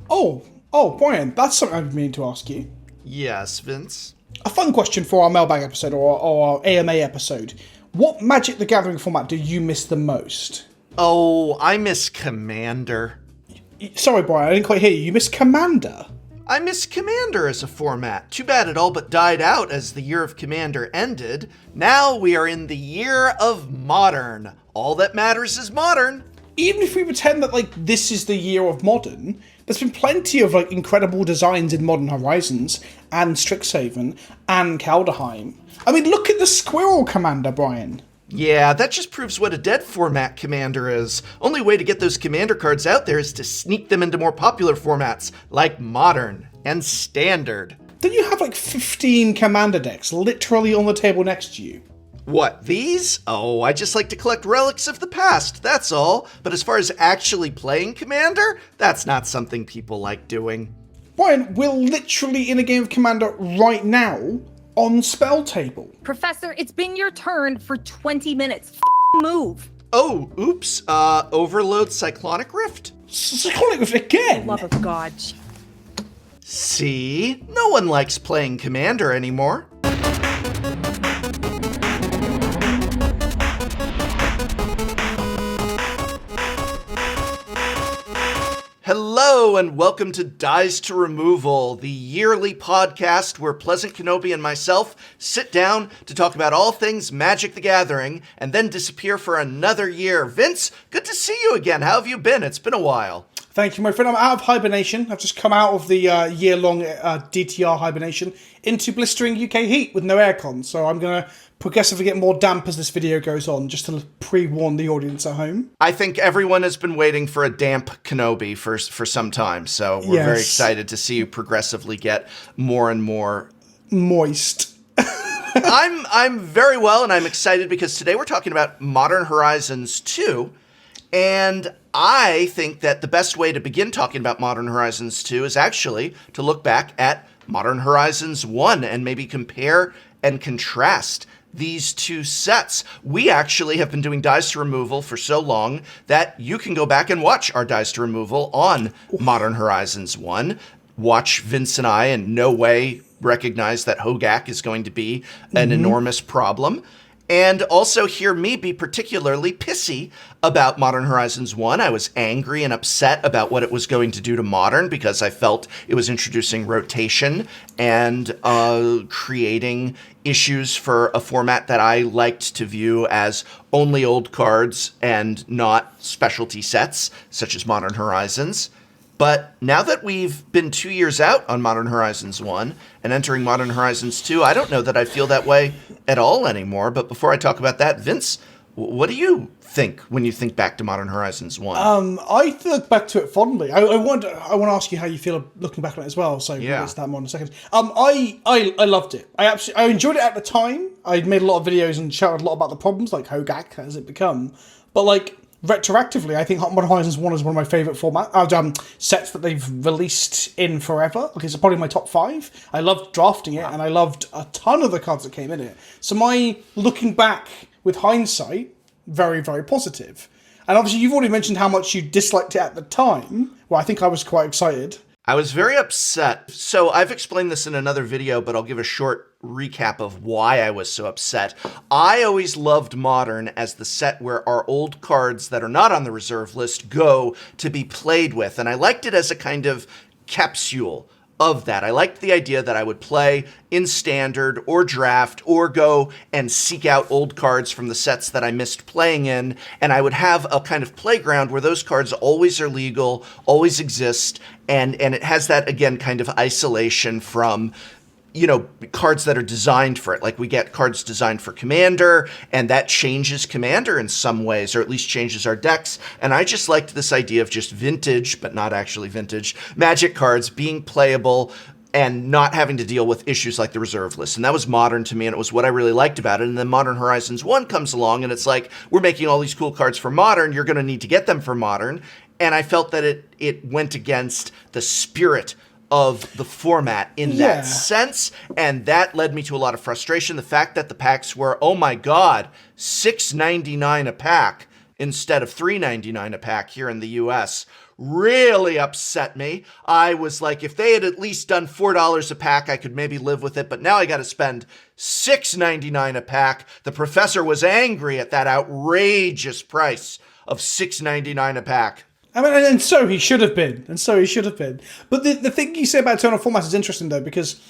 Brian, that's something I've been meaning to ask you. Yes, Vince? A fun question for our mailbag episode or our AMA episode. What Magic the Gathering format do you miss the most? Oh, I miss Commander. Sorry, Brian, I didn't quite hear you. You miss Commander? I miss Commander as a format. Too bad it all but died out as the year of Commander ended. Now we are in the year of Modern. All that matters is Modern. Even if we pretend that, like, this is the year of Modern, there's been plenty of, like, incredible designs in Modern Horizons, and Strixhaven, and Kaldheim. I mean, look at the Squirrel Commander, Brian. Yeah, that just proves what a dead format Commander is. Only way to get those Commander cards out there is to sneak them into more popular formats, like Modern and Standard. Don't you have, like, 15 Commander decks literally on the table next to you? What, these? Oh, I just like to collect relics of the past, that's all. But as far as actually playing Commander, that's not something people like doing. Brian, we're literally in a game of Commander right now on Spell Table. Professor, it's been your turn for 20 minutes. Move. Oh, oops. Overload Cyclonic Rift? Cyclonic Rift again? Love of God. See? No one likes playing Commander anymore. Hello and welcome to Dies to Removal, the yearly podcast where Pleasant Kenobi and myself sit down to talk about all things Magic the Gathering and then disappear for another year. Vince, good to see you again. How have you been? It's been a while. Thank you, my friend. I'm out of hibernation. I've just come out of the year-long DTR hibernation into blistering UK heat with no aircon. So I'm going to progressively get more damp as this video goes on, just to pre-warn the audience at home. I think everyone has been waiting for a damp Kenobi for some time. So we're very excited to see you progressively get more and more moist. I'm very well, and I'm excited because today we're talking about Modern Horizons 2. And I think that the best way to begin talking about Modern Horizons 2 is actually to look back at Modern Horizons 1 and maybe compare and contrast these two sets. We actually have been doing Dies to Removal for so long that you can go back and watch our Dies to Removal on Modern Horizons 1. Watch Vince and I in no way recognize that Hogak is going to be an enormous problem. And also hear me be particularly pissy about Modern Horizons 1. I was angry and upset about what it was going to do to Modern because I felt it was introducing rotation and creating issues for a format that I liked to view as only old cards and not specialty sets, such as Modern Horizons. But now that we've been 2 years out on Modern Horizons 1 and entering Modern Horizons 2, I don't know that I feel that way at all anymore. But before I talk about that, Vince, what do you think when you think back to Modern Horizons 1? I look back to it fondly. I want to ask you how you feel looking back on it as well. So we'll get to that more in a second. I loved it. I enjoyed it at the time. I made a lot of videos and shouted a lot about the problems, like Hogak has it become. But like, retroactively, I think Modern Horizons 1 is one of my favourite sets that they've released in forever. Okay, it's probably my top 5. I loved drafting it, and I loved a ton of the cards that came in it. So my looking back with hindsight, very, very positive. And obviously, you've already mentioned how much you disliked it at the time. Well, I think I was quite excited. I was very upset. So I've explained this in another video, but I'll give a short recap of why I was so upset. I always loved Modern as the set where our old cards that are not on the reserve list go to be played with. And I liked it as a kind of capsule of that. I liked the idea that I would play in Standard or Draft or go and seek out old cards from the sets that I missed playing in, and I would have a kind of playground where those cards always are legal, always exist, and it has that, again, kind of isolation from, you know, cards that are designed for it. Like we get cards designed for Commander, and that changes Commander in some ways, or at least changes our decks. And I just liked this idea of just vintage, but not actually vintage, Magic cards being playable and not having to deal with issues like the reserve list. And that was Modern to me, and it was what I really liked about it. And then Modern Horizons 1 comes along, and it's like, we're making all these cool cards for Modern, you're going to need to get them for Modern. And I felt that it went against the spirit of the format in that sense, and that led me to a lot of frustration. The fact that the packs were, oh my god, $6.99 a pack, instead of $3.99 a pack here in the US really upset me. I was like, if they had at least done $4 a pack, I could maybe live with it, but now I got to spend $6.99 a pack. The professor was angry at that outrageous price of $6.99 a pack. I mean, and so he should have been. But the thing you say about eternal formats is interesting, though, because,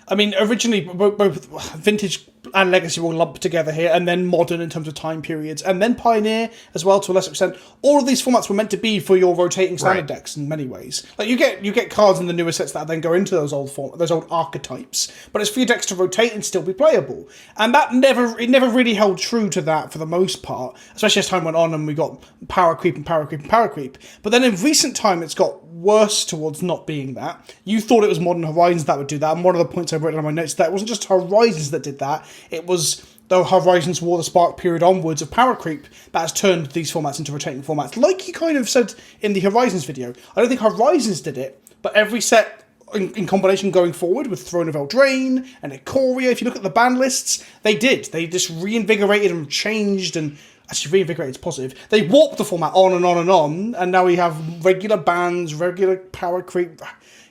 I mean, originally, both Vintage and Legacy were all lumped together here, and then Modern in terms of time periods, and then Pioneer as well, to a lesser extent. All of these formats were meant to be for your rotating standard decks in many ways. Like, you get cards in the newer sets that then go into those old archetypes, but it's for your decks to rotate and still be playable. And that never really held true to that for the most part, especially as time went on and we got power creep and power creep and power creep. But then in recent time, it's got worse towards not being that. You thought it was Modern Horizons that would do that, and one of the points I've written on my notes, that it wasn't just Horizons that did that, it was the Horizons War the Spark period onwards of power creep that has turned these formats into rotating formats. Like you kind of said in the Horizons video, I don't think Horizons did it, but every set in combination going forward with Throne of Eldraine and Ikoria, if you look at the ban lists, they did. They just reinvigorated and changed, and actually reinvigorated is positive. They warped the format on and on and on, and now we have regular bans, regular power creep.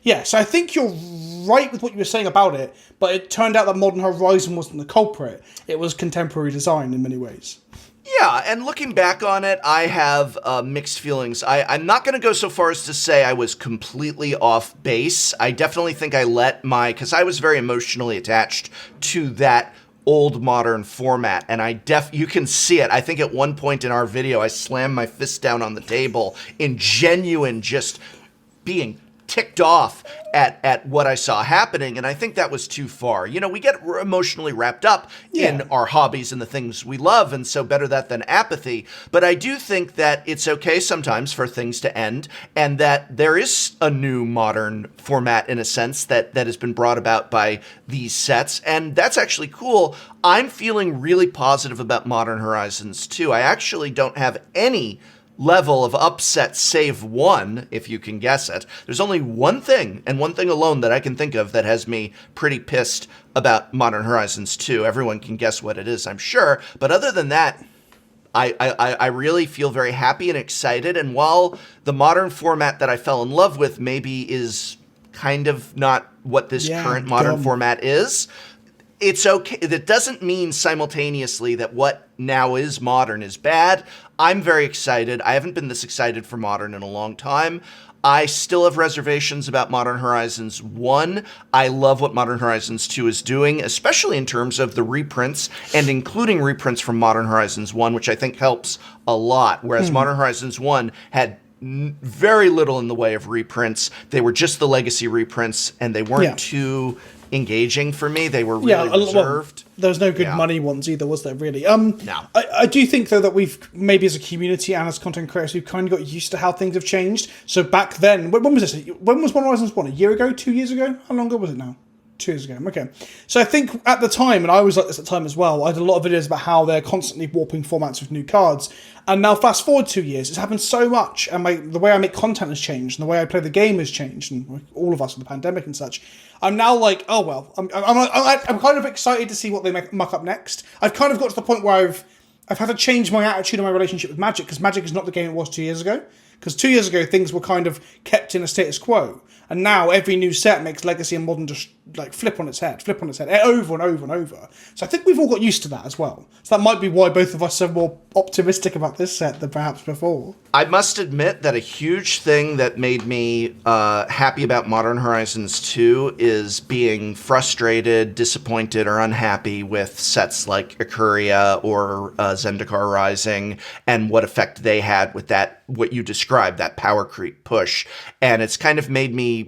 Yeah, so I think you're right with what you were saying about it, but it turned out that Modern Horizon wasn't the culprit. It was contemporary design in many ways. Yeah, and looking back on it, I have mixed feelings. I'm not going to go so far as to say I was completely off base. I definitely think I let because I was very emotionally attached to that old Modern format, and you can see it. I think at one point in our video, I slammed my fist down on the table in genuine just being ticked off at what I saw happening, and I think that was too far. You know, we get emotionally wrapped up in our hobbies and the things we love, and so better that than apathy. But I do think that it's okay sometimes for things to end, and that there is a new Modern format, in a sense, that has been brought about by these sets, and that's actually cool. I'm feeling really positive about Modern Horizons 2. I actually don't have any level of upset save one, if you can guess it. There's only one thing, and one thing alone, that I can think of that has me pretty pissed about Modern Horizons 2. Everyone can guess what it is, I'm sure. But other than that, I really feel very happy and excited. And while the Modern format that I fell in love with maybe is kind of not what this current Modern format is, it's okay. That doesn't mean simultaneously that what now is Modern is bad. I'm very excited. I haven't been this excited for Modern in a long time. I still have reservations about Modern Horizons 1. I love what Modern Horizons 2 is doing, especially in terms of the reprints, and including reprints from Modern Horizons 1, which I think helps a lot, whereas Modern Horizons 1 had very little in the way of reprints. They were just the legacy reprints, and they weren't too engaging for me. They were really reserved. There was no good money ones either, was there, really? No. I do think, though, that we've, maybe as a community and as content creators, we've kind of got used to how things have changed. So back then, when was this? When was Modern Horizons 1? A year ago? 2 years ago? How long ago was it now? 2 years ago. Okay. So I think at the time, and I was like this at the time as well, I did a lot of videos about how they're constantly warping formats with new cards. And now fast forward 2 years, it's happened so much, and the way I make content has changed, and the way I play the game has changed, and all of us with the pandemic and such. I'm now like, oh well, I'm kind of excited to see what they muck up next. I've kind of got to the point where I've had to change my attitude and my relationship with Magic, because Magic is not the game it was 2 years ago. Because 2 years ago, things were kind of kept in a status quo. And now every new set makes Legacy and Modern just like flip on its head, over and over and over. So I think we've all got used to that as well. So that might be why both of us are more optimistic about this set than perhaps before. I must admit that a huge thing that made me happy about Modern Horizons 2 is being frustrated, disappointed, or unhappy with sets like Ikoria or Zendikar Rising and what effect they had with that, what you described, that power creep push. And it's kind of made me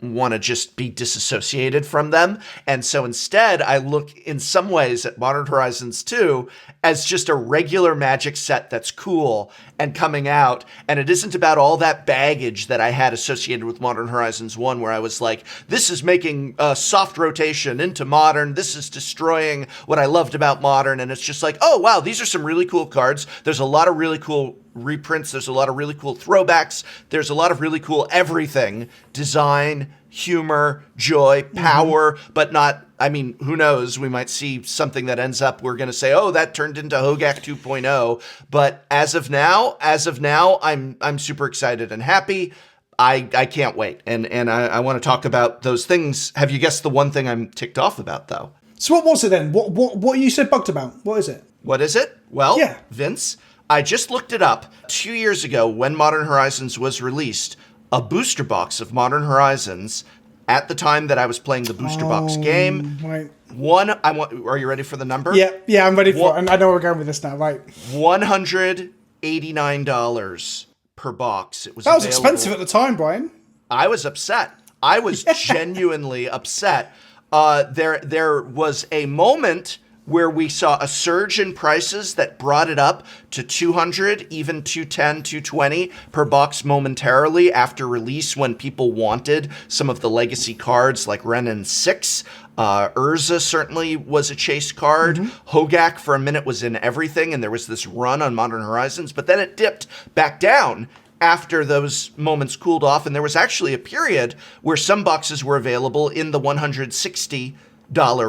want to just be disassociated from them. And so instead, I look in some ways at Modern Horizons 2 as just a regular Magic set that's cool and coming out. And it isn't about all that baggage that I had associated with Modern Horizons 1, where I was like, this is making a soft rotation into Modern. This is destroying what I loved about Modern. And it's just like, oh, wow, these are some really cool cards. There's a lot of really cool reprints. There's a lot of really cool throwbacks. There's a lot of really cool everything design design, humor, joy, power, but not, I mean, who knows? We might see something that ends up, we're going to say, oh, that turned into Hogak 2.0. But as of now, I'm super excited and happy. I can't wait. And I want to talk about those things. Have you guessed the one thing I'm ticked off about, though? So what was it then? What you said bugged about? What is it? What is it? Well, yeah. Vince, I just looked it up. 2 years ago, when Modern Horizons was released, a booster box of Modern Horizons, at the time that I was playing the booster box game, right. Are you ready for the number? Yeah, I'm ready for it. I know where we're going with this now, right? $189 per box. That was expensive at the time, Brian. I was upset. I was genuinely upset. There was a moment where we saw a surge in prices that brought it up to $200, even $210, $220 per box momentarily after release, when people wanted some of the legacy cards like Renin 6. Urza certainly was a chase card. Hogak for a minute was in everything, and there was this run on Modern Horizons, but then it dipped back down after those moments cooled off, and there was actually a period where some boxes were available in the $160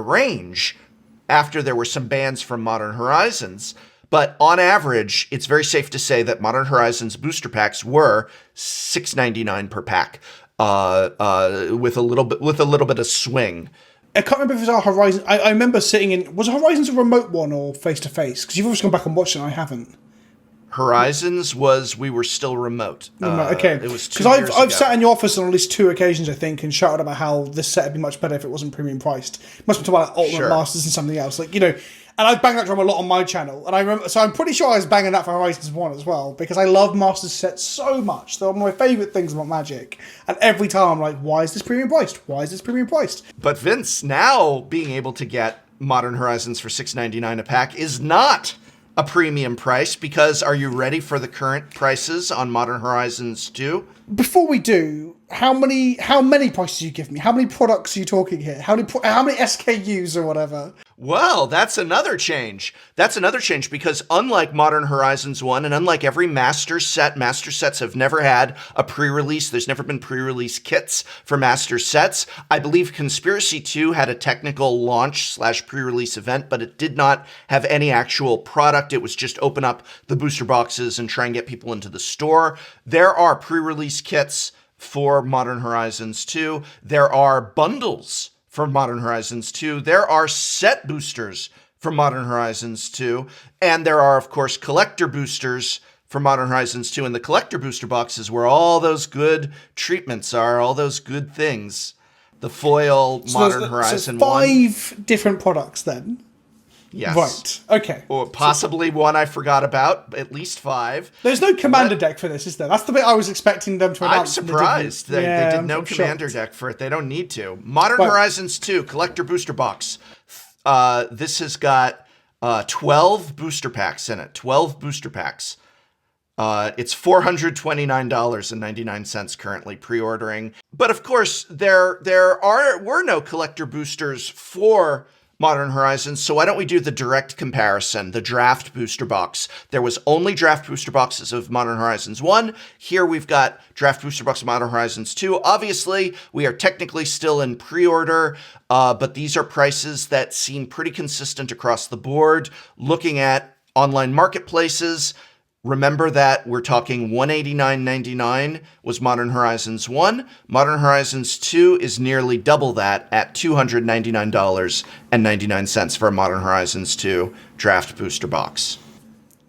range after there were some bans from Modern Horizons. But on average, it's very safe to say that Modern Horizons booster packs were $6.99 per pack, with a little bit of swing. I can't remember if it was our Horizon. I remember sitting in. Was Horizons a remote one or face to face? Because you've always gone back and watched it. And I haven't. Horizons we were still remote. Okay. It was 2 because years I've ago. sat in your office on at least 2 occasions, I think, and shouted about how this set would be much better if it wasn't premium priced. Must be talking about Ultimate Masters and something else, and I bang that drum a lot on my channel, and I remember. So I'm pretty sure I was banging that for Horizons 1 as well, because I love Masters sets so much. They're one of my favourite things about Magic, and every time I'm like, why is this premium priced? Why is this premium priced? But Vince, now being able to get Modern Horizons for $6.99 a pack is not a premium price, because are you ready for the current prices on Modern Horizons 2? Before we do, how many prices do you give me? How many products are you talking here? How many SKUs or whatever? Well, that's another change. Because unlike Modern Horizons 1 and unlike every Master sets have never had a pre-release. There's never been pre-release kits for Master sets. I believe Conspiracy 2 had a technical launch / pre-release event, but it did not have any actual product. It was just open up the booster boxes and try and get people into the store. There are pre-release kits for Modern Horizons 2. There are bundles for Modern Horizons 2. There are set boosters for Modern Horizons 2. And there are, of course, collector boosters for Modern Horizons 2. And the collector booster boxes where all those good treatments are, all those good things. The foil, Modern Horizon 1. 5 different products then. Yes. Right. Okay. Or possibly one I forgot about, at least 5. There's no commander deck for this, is there? That's the bit I was expecting them to announce. I'm surprised. They did no commander deck for it. They don't need to. Modern Horizons 2 Collector Booster Box. This has got 12 booster packs in it. 12 booster packs. It's $429.99 currently pre-ordering. But of course, there were no collector boosters for Modern Horizons, so why don't we do the direct comparison, the draft booster box. There was only draft booster boxes of Modern Horizons 1. Here we've got draft booster box of Modern Horizons 2. Obviously, we are technically still in pre-order, but these are prices that seem pretty consistent across the board. Looking at online marketplaces, remember that we're talking $189.99 was Modern Horizons 1. Modern Horizons 2 is nearly double that at $299.99 for a Modern Horizons 2 draft booster box.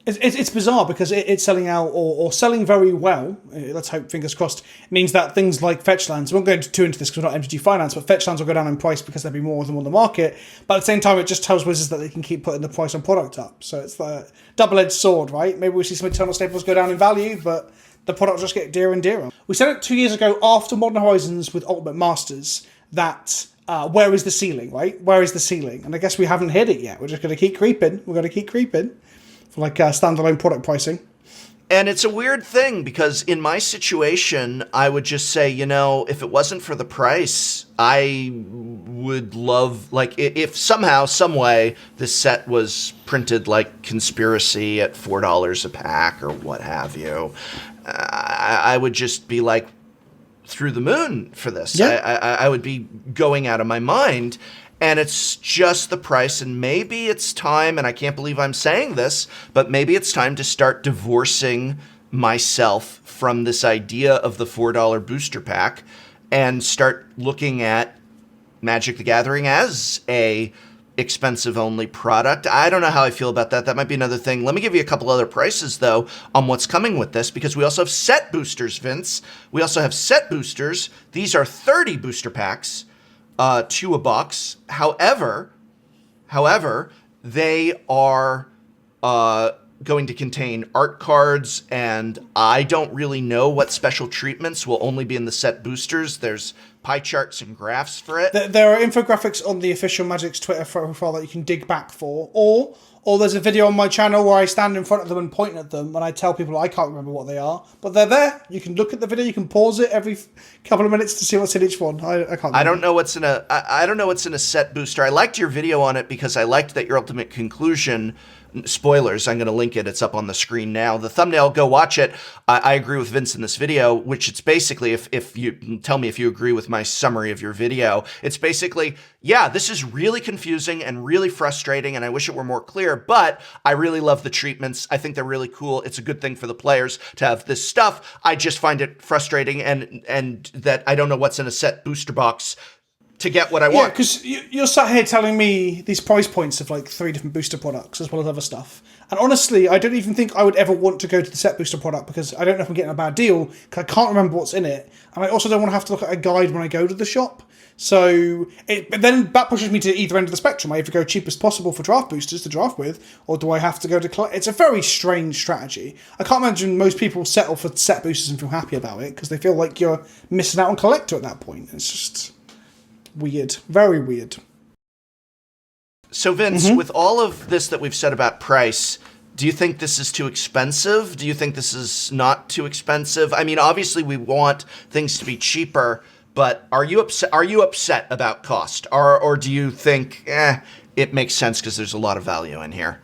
It's bizarre because it's selling out or selling very well. Let's hope, fingers crossed. It means that things like fetch lands, we won't go too into this because we're not MTG Finance, but fetch lands will go down in price because there'll be more of them on the market. But at the same time, it just tells Wizards that they can keep putting the price on product up. So it's the double-edged sword, right? Maybe we'll see some Eternal Staples go down in value, but the product will just get dearer and dearer. We said it 2 years ago after Modern Horizons with Ultimate Masters that where is the ceiling, right? Where is the ceiling? And I guess we haven't hit it yet. We're just going to keep creeping. We're going to keep creeping. For like standalone product pricing. And it's a weird thing because in my situation, I would just say, if it wasn't for the price, I would love, like, if somehow, some way, this set was printed like Conspiracy at $4 a pack or what have you, I would just be like, through the moon for this. Yeah. I would be going out of my mind. And it's just the price. And maybe it's time, and I can't believe I'm saying this, but maybe it's time to start divorcing myself from this idea of the $4 booster pack and start looking at Magic the Gathering as a expensive only product. I don't know how I feel about that. That might be another thing. Let me give you a couple other prices though on what's coming with this, because we also have set boosters, Vince. We also have set boosters. These are 30 booster packs, to a box. However, they are going to contain art cards, and I don't really know what special treatments will only be in the set boosters. There's pie charts and graphs for it. There are infographics on the official Magic's Twitter profile that you can dig back for, or there's a video on my channel where I stand in front of them and point at them, and I tell people I can't remember what they are, but they're there. You can look at the video. You can pause it every couple of minutes to see what's in each one. I can't remember. I don't know what's in a. I don't know what's in a set booster. I liked your video on it because I liked that your ultimate conclusion. Spoilers, I'm going to link it. It's up on the screen now. The thumbnail, go watch it. I agree with Vince in this video, which it's basically, if you tell me if you agree with my summary of your video, it's basically, yeah, this is really confusing and really frustrating, and I wish it were more clear, but I really love the treatments. I think they're really cool. It's a good thing for the players to have this stuff. I just find it frustrating and that I don't know what's in a set booster box to get what I want. Yeah, because you're sat here telling me these price points of like 3 different booster products as well as other stuff. And honestly, I don't even think I would ever want to go to the set booster product because I don't know if I'm getting a bad deal because I can't remember what's in it. And I also don't want to have to look at a guide when I go to the shop. So but then that pushes me to either end of the spectrum. I either go cheapest possible for draft boosters to draft with, or do I have to go to collect? It's a very strange strategy. I can't imagine most people settle for set boosters and feel happy about it because they feel like you're missing out on collector at that point. It's just weird. Very weird. So Vince, with all of this that we've said about price, do you think this is too expensive? Do you think this is not too expensive? I mean, obviously we want things to be cheaper, but are you upset about cost? Or do you think, it makes sense because there's a lot of value in here?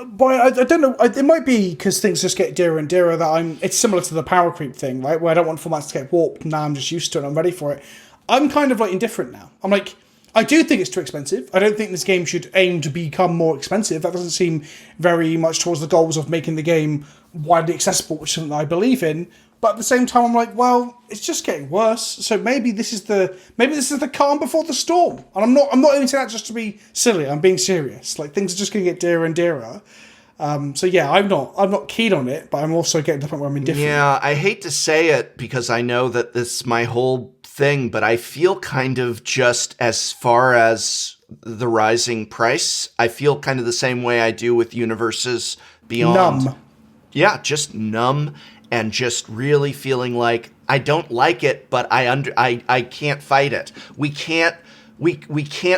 But I don't know. It might be because things just get dearer and dearer that it's similar to the power creep thing, right? Where I don't want formats to get warped. Now I'm just used to it and I'm ready for it. I'm kind of like indifferent now. I'm like, I do think it's too expensive. I don't think this game should aim to become more expensive. That doesn't seem very much towards the goals of making the game widely accessible, which is something I believe in. But at the same time, I'm like, well, it's just getting worse. So maybe this is the calm before the storm. And I'm not even saying that just to be silly. I'm being serious. Like things are just going to get dearer and dearer. So yeah, I'm not keen on it, but I'm also getting to the point where I'm indifferent. Yeah, I hate to say it because I know that this is my whole thing, but I feel kind of just as far as the rising price, I feel kind of the same way I do with Universes Beyond. Numb. Yeah, just numb and just really feeling like I don't like it, but I can't fight it. We can't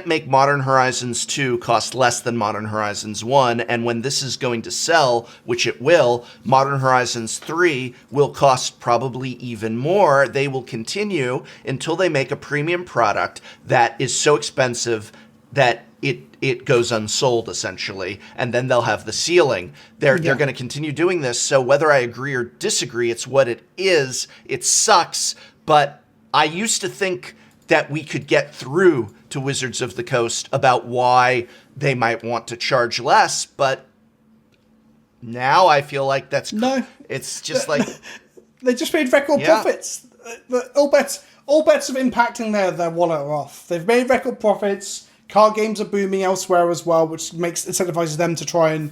make Modern Horizons 2 cost less than Modern Horizons 1, and when this is going to sell, which it will, Modern Horizons 3 will cost probably even more. They will continue until they make a premium product that is so expensive that it goes unsold, essentially, and then they'll have the ceiling. They're going to continue doing this, so whether I agree or disagree, it's what it is. It sucks, but I used to think that we could get through to Wizards of the Coast about why they might want to charge less, but now I feel like it's just like they just made record profits. All bets of impacting their wallet are off. They've made record profits. Card games are booming elsewhere as well, which incentivizes them to try and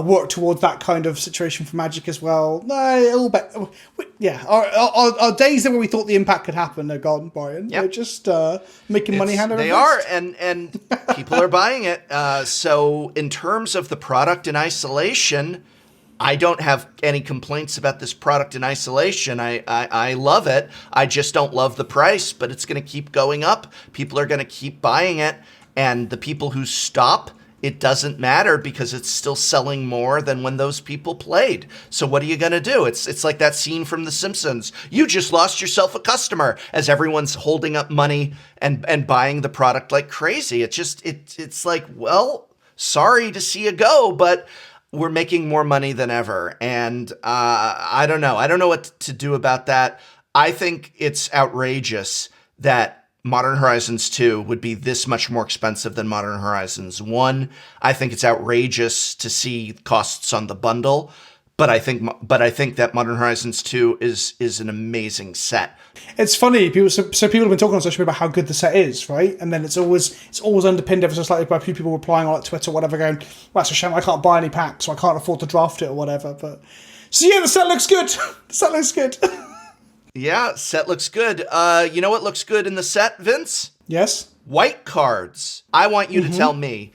work towards that kind of situation for Magic as well. No, our days where we thought the impact could happen are gone, Brian. Yep. They're just making money hand over fist. They are, and people are buying it. So in terms of the product in isolation, I don't have any complaints about this product in isolation. I love it. I just don't love the price, but it's going to keep going up. People are going to keep buying it, and the people who stop, it doesn't matter because it's still selling more than when those people played. So what are you going to do? It's like that scene from The Simpsons. You just lost yourself a customer as everyone's holding up money and buying the product like crazy. It's like, well, sorry to see you go, but we're making more money than ever. And I don't know. I don't know what to do about that. I think it's outrageous that Modern Horizons 2 would be this much more expensive than Modern Horizons 1. I think it's outrageous to see costs on the bundle. But I think that Modern Horizons 2 is an amazing set. It's funny, people have been talking on social media about how good the set is, right? And then it's always underpinned ever so slightly by a few people replying on like Twitter or whatever, going, "Well, that's a shame I can't buy any packs, so I can't afford to draft it or whatever." But so yeah, the set looks good. The set looks good. Yeah, set looks good. You know what looks good in the set, Vince? Yes. White cards. I want you to tell me,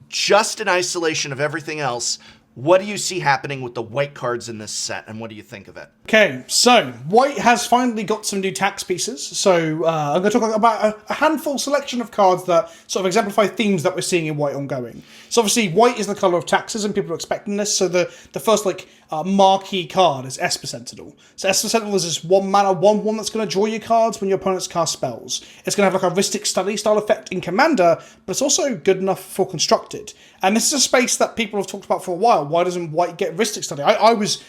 just in isolation of everything else, what do you see happening with the white cards in this set, and what do you think of it? Okay, so white has finally got some new tax pieces. So I'm going to talk about a handful selection of cards that sort of exemplify themes that we're seeing in white ongoing. So obviously white is the colour of taxes, and people are expecting this. So the first marquee card is Esper Sentinel. So Esper Sentinel is this 1 mana 1/1 that's going to draw your cards when your opponents cast spells. It's going to have like a Ristic Study style effect in Commander, but it's also good enough for Constructed. And this is a space that people have talked about for a while. Why doesn't white get Ristic Study? I was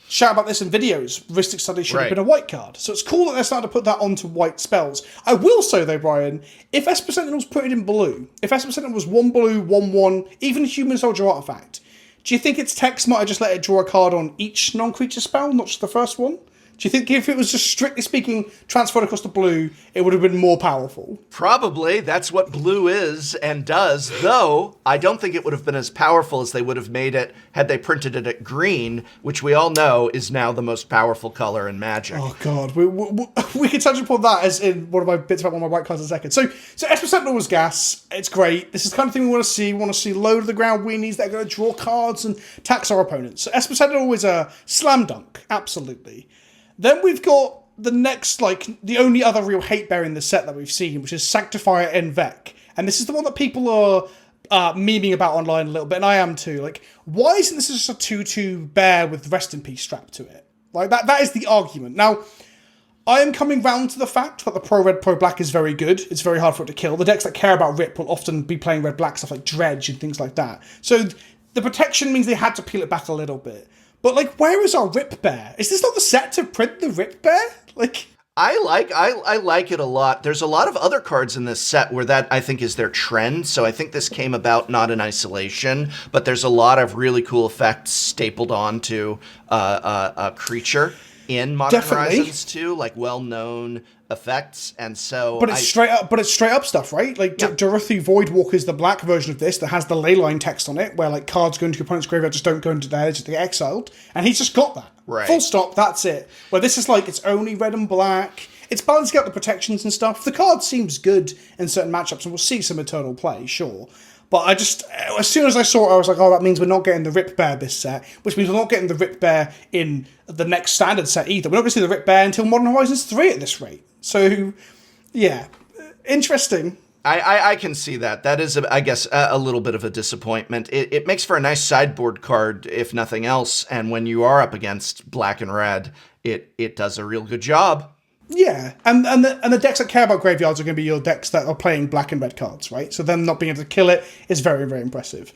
shouting about this in videos. Ristic Study should have been a white card. So it's cool that they're starting to put that onto white spells. I will say though, Brian, if Esper Sentinel's put it in blue, if Esper Sentinel was 1 blue, 1/1, even Human Soldier Artifact, do you think its text might have just let it draw a card on each non-creature spell, not just the first one? Do you think if it was just strictly speaking transferred across to blue, it would have been more powerful? Probably. That's what blue is and does, though I don't think it would have been as powerful as they would have made it had they printed it at green, which we all know is now the most powerful color in Magic. Oh, God. We can touch upon that as in one of my bits about one of my white cards in a second. So Esper Sentinel was gas. It's great. This is the kind of thing we want to see. We want to see low to the ground weenies that are going to draw cards and tax our opponents. So Esper Sentinel is a slam dunk. Absolutely. Then we've got the next, the only other real hate bearer in the set that we've seen, which is Sanctifier Envec. And this is the one that people are memeing about online a little bit, and I am too. Why isn't this just a 2/2 bear with Rest in Peace strapped to it? That is the argument. Now, I am coming round to the fact that the pro-red, pro-black is very good. It's very hard for it to kill. The decks that care about Rip will often be playing red-black stuff like Dredge and things like that. So the protection means they had to peel it back a little bit. But, where is our Rip Bear? Is this not the set to print the Rip Bear? I like it a lot. There's a lot of other cards in this set where that, I think, is their trend. So I think this came about not in isolation, but there's a lot of really cool effects stapled onto a creature in Modern Horizons 2, well-known effects, and so But it's straight up stuff, right? Dorothy Voidwalker is the black version of this that has the leyline text on it, where cards go into your opponent's graveyard just don't go into theirs, just get exiled, and he's just got that. Right. Full stop, that's it. Where this is it's only red and black. It's balancing out the protections and stuff. The card seems good in certain matchups, and we'll see some eternal play, sure. But I just, as soon as I saw it, I was like, oh, that means we're not getting the Rip Bear this set, which means we're not getting the Rip Bear in the next standard set either. We're not going to see the Rip Bear until Modern Horizons 3 at this rate. So, yeah, interesting. I can see that. That is, I guess, a little bit of a disappointment. It makes for a nice sideboard card, if nothing else, and when you are up against black and red, it does a real good job. Yeah, and the decks that care about graveyards are going to be your decks that are playing black and red cards, right? So them not being able to kill it is very, very impressive.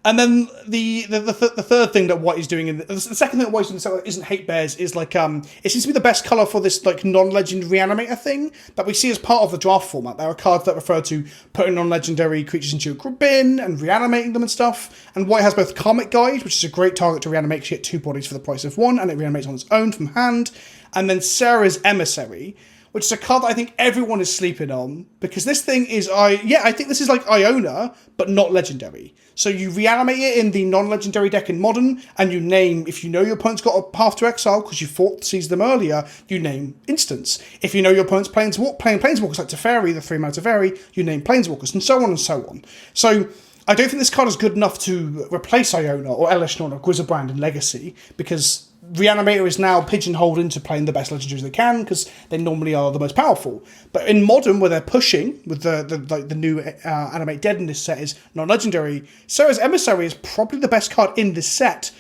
And then the third thing that white is doing, the second thing that white is doing that isn't hate bears is it seems to be the best colour for this non-legend reanimator thing that we see as part of the draft format. There are cards that refer to putting non-legendary creatures into your bin and reanimating them and stuff. And white has both Karmic Guide, which is a great target to reanimate because you get 2 bodies for the price of 1, and it reanimates on its own from hand. And then Sarah's Emissary, which is a card that I think everyone is sleeping on, because this thing is, I think this is like Iona, but not legendary. So you reanimate it in the non-legendary deck in Modern, and you name, if you know your opponent's got a path to exile, because you fought to seize them earlier, you name Instants. If you know your opponent's playing Planeswalkers like Teferi, the 3-mana Teferi, you name Planeswalkers, and so on and so on. So I don't think this card is good enough to replace Iona or Elishnorn or Griselbrand in Legacy, because Reanimator is now pigeonholed into playing the best legendaries they can, because they normally are the most powerful. But in Modern, where they're pushing with the new Animate Dead in this set is non-legendary, Sarah's Emissary is probably the best card in this set,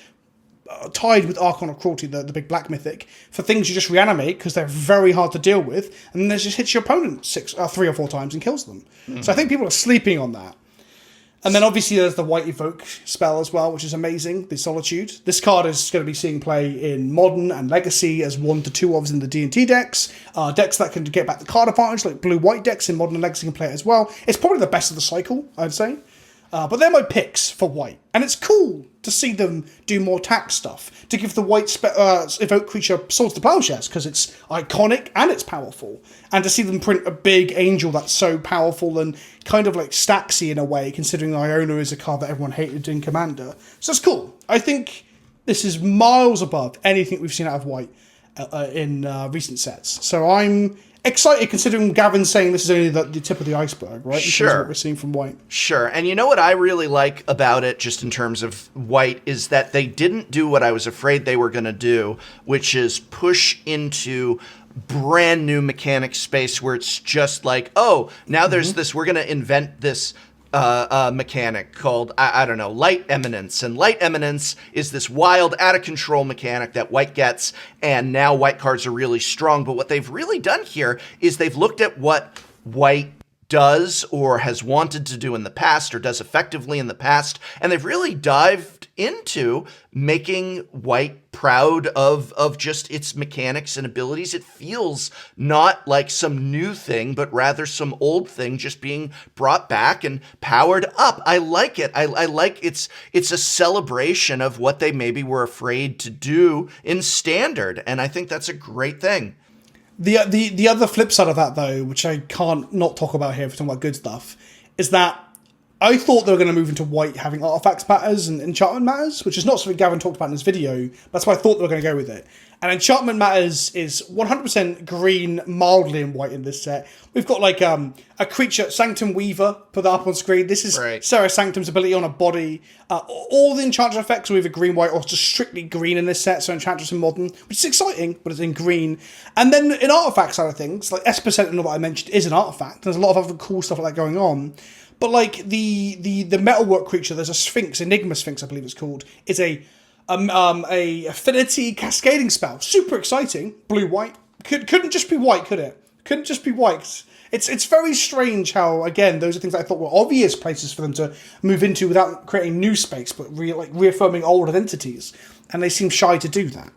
tied with Archon of Cruelty, the big black mythic, for things you just reanimate because they're very hard to deal with, and then it just hits your opponent 3 or 4 times and kills them. So I think people are sleeping on that. And then obviously there's the white evoke spell as well, which is amazing, the Solitude. This card is going to be seeing play in Modern and Legacy as 1 to 2 ofs in the D&T decks. Decks that can get back the card advantage, like blue-white decks in Modern and Legacy can play it as well. It's probably the best of the cycle, I'd say. But they're my picks for white. And it's cool to see them do more tax stuff, to give the white evoke creature Swords to Plowshares, because it's iconic and it's powerful. And to see them print a big angel that's so powerful and kind of like Staxy in a way, considering Iona is a card that everyone hated in Commander. So it's cool. I think this is miles above anything we've seen out of white in recent sets. So I'm excited, considering Gavin's saying this is only the tip of the iceberg, right? In terms of what we're seeing from white. Sure. And you know what I really like about it, just in terms of white, is that they didn't do what I was afraid they were going to do, which is push into brand new mechanic space where it's just like, oh, now there's this, we're going to invent this mechanic called, I don't know, Light Eminence. And Light Eminence is this wild, out-of-control mechanic that white gets, and now white cards are really strong. But what they've really done here is they've looked at what white does or has wanted to do in the past or does effectively in the past, and they've really dived into making white proud of just its mechanics and abilities. It feels not like some new thing, but rather some old thing just being brought back and powered up. I like it. I like it's a celebration of what they maybe were afraid to do in Standard, and I think that's a great thing. The other flip side of that, though, which I can't not talk about here if we're talking about good stuff, is that I thought they were going to move into white having artifacts matters and enchantment matters, which is not something Gavin talked about in his video. That's why I thought they were going to go with it. And enchantment matters is 100% green, mildly in white in this set. We've got like a creature, Sanctum Weaver, put that up on screen. This is Sarah Sanctum's ability on a body. All the enchantress effects are either green, white, or just strictly green in this set. So enchantress in Modern, which is exciting, but it's in green. And then in artifact side of things, like S% and what I mentioned is an artifact. There's a lot of other cool stuff like that going on. But like the metalwork creature, there's a Sphinx, Enigma Sphinx, I believe it's called. It's a affinity cascading spell. Super exciting. Blue-white. Couldn't just be white, could it? Couldn't just be white. It's very strange how, again, those are things I thought were obvious places for them to move into without creating new space, but reaffirming old identities. And they seem shy to do that.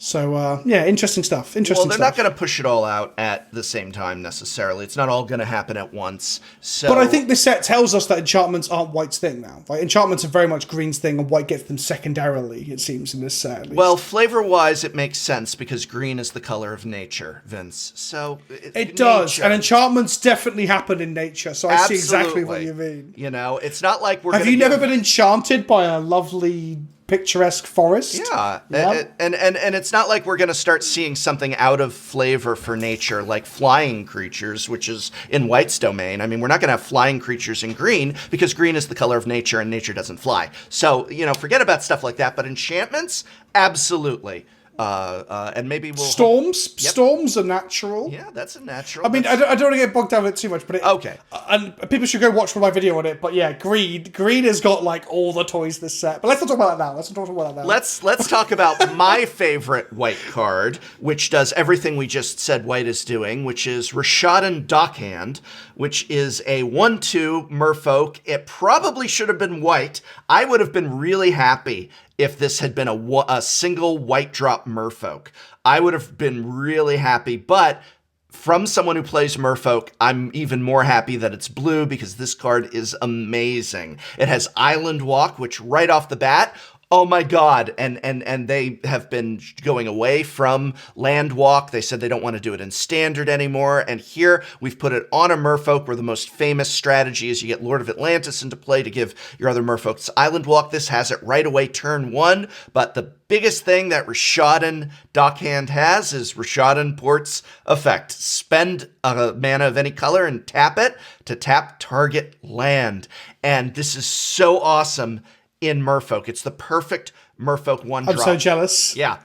So, yeah, interesting stuff. Well, they're not going to push it all out at the same time, necessarily. It's not all going to happen at once. So, but I think this set tells us that enchantments aren't white's thing now. Like, enchantments are very much green's thing, and white gets them secondarily, it seems, in this set, at least. Well, flavor-wise, it makes sense, because green is the color of nature, Vince. So, it does, and enchantments definitely happen in nature, so I see exactly what you mean. You know, it's not like we're Have you never been enchanted by a lovely picturesque forest? Yeah, and it's not like we're going to start seeing something out of flavor for nature like flying creatures, which is in white's domain. I mean, we're not going to have flying creatures in green because green is the color of nature and nature doesn't fly. So, you know, forget about stuff like that. But enchantments, absolutely. And maybe we'll... Storms? Yep. Storms are natural. Yeah, that's a natural. I mean, I don't want to get bogged down with it too much, but okay. And people should go watch my video on it, but yeah, Green has got, like, all the toys this set. But let's not talk about that now. Let's talk about my favorite white card, which does everything we just said white is doing, which is Rishadan Dockhand, which is a 1/2 Merfolk. It probably should have been white. I would have been really happy if this had been a single white drop Merfolk. I would have been really happy, but from someone who plays Merfolk, I'm even more happy that it's blue because this card is amazing. It has Island Walk, which right off the bat, oh my God, and they have been going away from Land Walk. They said they don't want to do it in Standard anymore, and here we've put it on a Merfolk where the most famous strategy is you get Lord of Atlantis into play to give your other Merfolks Island Walk. This has it right away turn 1, but the biggest thing that Rishadan Dockhand has is Rishadan Port's effect. Spend a mana of any color and tap it to tap target land, and this is so awesome in Merfolk. It's the perfect Merfolk 1-drop. I'm so jealous. Yeah.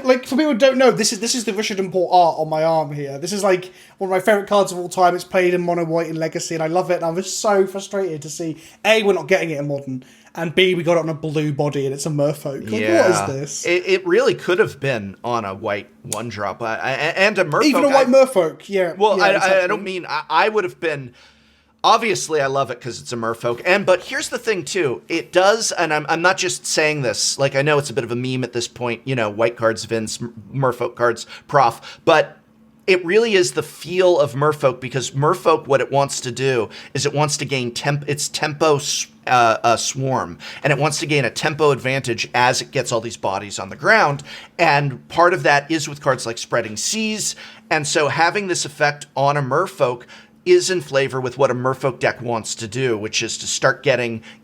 Like, for people who don't know, this is the Rishadan Port art on my arm here. This is like one of my favourite cards of all time. It's played in mono white in Legacy, and I love it. And I was so frustrated to see, A, we're not getting it in Modern, and B, we got it on a blue body, and it's a Merfolk. Like, yeah. What is this? It really could have been on a white 1-drop. And a Merfolk. Even a white Merfolk, yeah. Well, yeah, I exactly. don't mean... I would have been... Obviously, I love it because it's a Merfolk. But here's the thing, too. It does, and I'm not just saying this. Like, I know it's a bit of a meme at this point. White cards, Vince, Merfolk cards, Prof. But it really is the feel of Merfolk, because Merfolk, what it wants to do is it wants to gain its tempo swarm, and it wants to gain a tempo advantage as it gets all these bodies on the ground. And part of that is with cards like Spreading Seas. And so having this effect on a Merfolk is in flavor with what a Merfolk deck wants to do, which is to start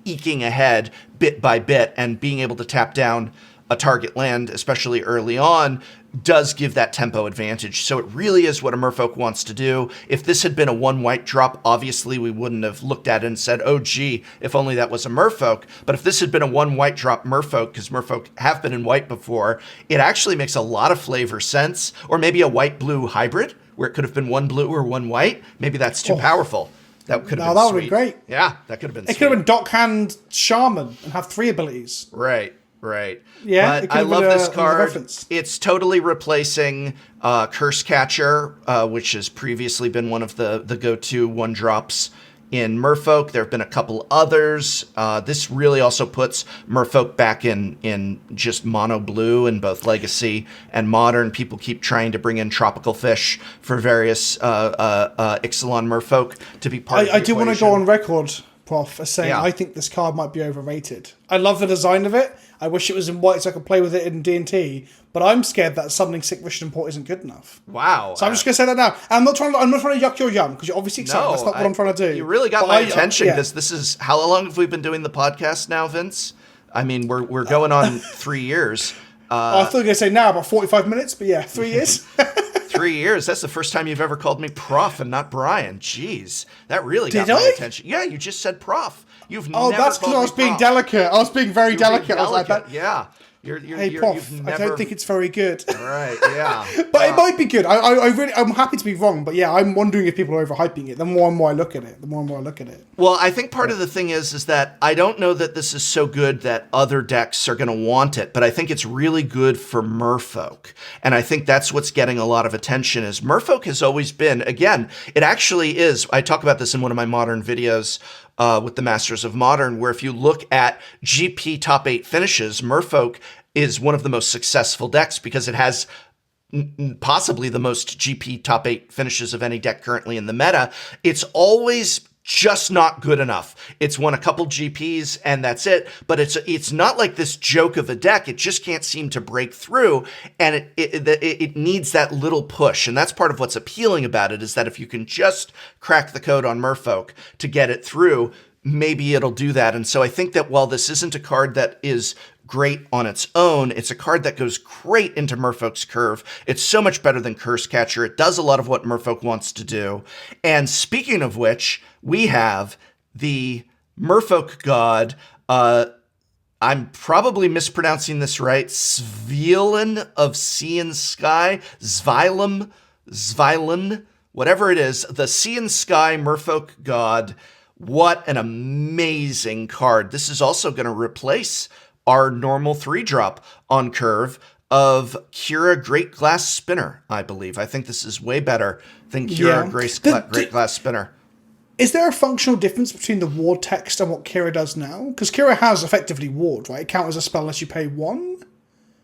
eking ahead bit by bit, and being able to tap down a target land, especially early on, does give that tempo advantage. So it really is what a Merfolk wants to do. If this had been a 1 white drop, obviously we wouldn't have looked at it and said, oh gee, if only that was a Merfolk. But if this had been a 1 white drop Merfolk, because Merfolk have been in white before, it actually makes a lot of flavor sense. Or maybe a white-blue hybrid, where it could have been 1 blue or 1 white. Maybe that's too powerful. That could have been that would sweet. be great. Yeah, that could have been sweet. It could have been Dockhand Shaman and have 3 abilities. Right. Yeah, but I love this card. It's totally replacing Curse Catcher, which has previously been one of the go-to 1-drops in Merfolk. There have been a couple others. This really also puts Merfolk back in just mono blue in both Legacy and Modern. People keep trying to bring in Tropical Fish for various Ixalan Merfolk to be part of the I do want to equation. go on record, Prof, as saying Yeah. I think this card might be overrated. I love the design of it. I wish it was in white so I could play with it in D&T, but I'm scared that summoning Sick Vision Import isn't good enough. Wow. So I'm just going to say that now. And I'm not trying to yuck your yum, because you're obviously excited. That's not what I'm trying to do. You really got my attention, because this is, how long have we been doing the podcast now, Vince? I mean, we're going on 3 years. I thought you were going to say now about 45 minutes, but yeah, 3 years. 3 years. That's the first time you've ever called me Prof and not Brian. Jeez, that really got my attention. Yeah, you just said Prof. You've never that's because I was being Prof. delicate. I was being very delicate. I was like that. Yeah. Hey, Prof, I don't think it's very good. Right, yeah. But it might be good. I'm happy to be wrong, but yeah, I'm wondering if people are overhyping it. The more and more I look at it. Well, I think part of the thing is that I don't know that this is so good that other decks are going to want it, but I think it's really good for Merfolk. And I think that's what's getting a lot of attention, is Merfolk has always been, again, it actually is, I talk about this in one of my Modern videos with the Masters of Modern, where if you look at GP top 8 finishes, Merfolk is one of the most successful decks because it has possibly the most GP top 8 finishes of any deck currently in the meta. It's always just not good enough. It's won a couple GPs and that's it, but it's not like this joke of a deck. It just can't seem to break through, and it needs that little push. And that's part of what's appealing about it, is that if you can just crack the code on Merfolk to get it through, maybe it'll do that. And so I think that while this isn't a card that is great on its own, it's a card that goes great into Merfolk's curve. It's so much better than Curse Catcher. It does a lot of what Merfolk wants to do. And speaking of which, we have the Merfolk god, I'm probably mispronouncing this right, Svilen of Sea and Sky, Zvilem, whatever it is, the Sea and Sky Merfolk god. What an amazing card. This is also going to replace our normal 3-drop on curve of Kira Great Glass Spinner, I believe. I think this is way better than Kira Great Glass Spinner. Is there a functional difference between the ward text and what Kira does now? Because Kira has effectively ward, right? It counts as a spell unless you pay 1?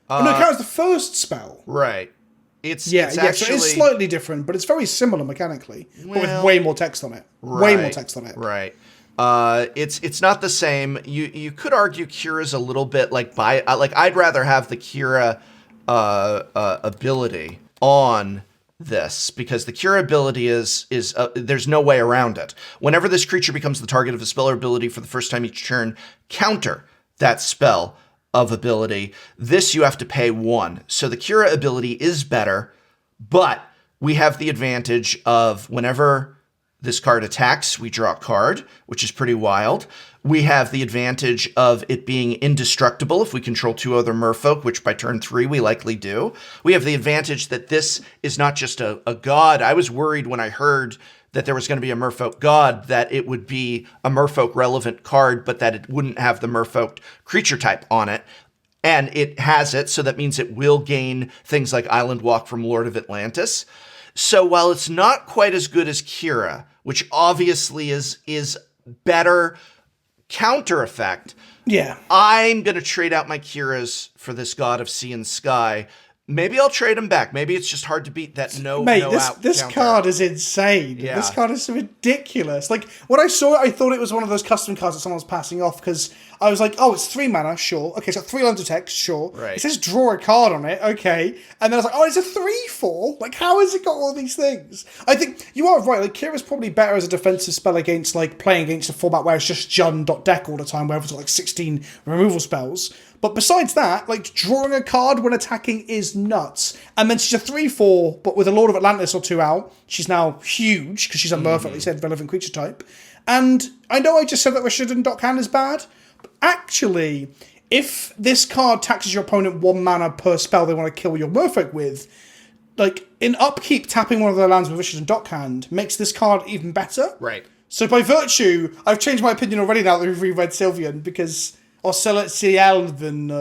No, it counts as the first spell. Right. It's so actually, it's slightly different, but it's very similar mechanically, but with way more text on it. Way more text on it. Right. It's not the same. You could argue Kira's a little bit like I'd rather have the Kira ability on this, because the Kira ability is there's no way around it. Whenever this creature becomes the target of a spell or ability for the first time each turn, counter that spell of ability. This you have to pay 1. So the Kira ability is better, but we have the advantage of whenever this card attacks, we draw a card, which is pretty wild. We have the advantage of it being indestructible if we control 2 other Merfolk, which by turn 3 we likely do. We have the advantage that this is not just a god. I was worried when I heard that there was going to be a Merfolk god, that it would be a Merfolk relevant card, but that it wouldn't have the Merfolk creature type on it. And it has it, so that means it will gain things like Island Walk from Lord of Atlantis. So while it's not quite as good as Kira, which obviously is better counter effect, I'm going to trade out my Kiras for this God of Sea and Sky. Maybe I'll trade him back. Maybe it's just hard to beat that this card is insane. Yeah. This card is ridiculous. Like, when I saw it, I thought it was one of those custom cards that someone was passing off, because I was like, oh, it's 3 mana, sure. Okay, it's got 3 lines of text, sure. Right. It says draw a card on it, okay. And then I was like, oh, it's a 3/4? Like, how has it got all these things? I think you are right. Like, Kira's probably better as a defensive spell against, like, playing against a format where it's just Jund.deck all the time, where it's got, like, 16 removal spells. But besides that, like, drawing a card when attacking is nuts. And then she's a 3/4, but with a Lord of Atlantis or 2 out, she's now huge, because she's a Merfolk, like you said, relevant creature type. And I know I just said that Rashidun Dockhand is bad, but actually, if this card taxes your opponent 1 mana per spell they want to kill your Merfolk with, like, in upkeep, tapping one of their lands with Rashidun Dockhand makes this card even better. Right. So by virtue, I've changed my opinion already now that we've reread Sylvian, because... Or Cielvin,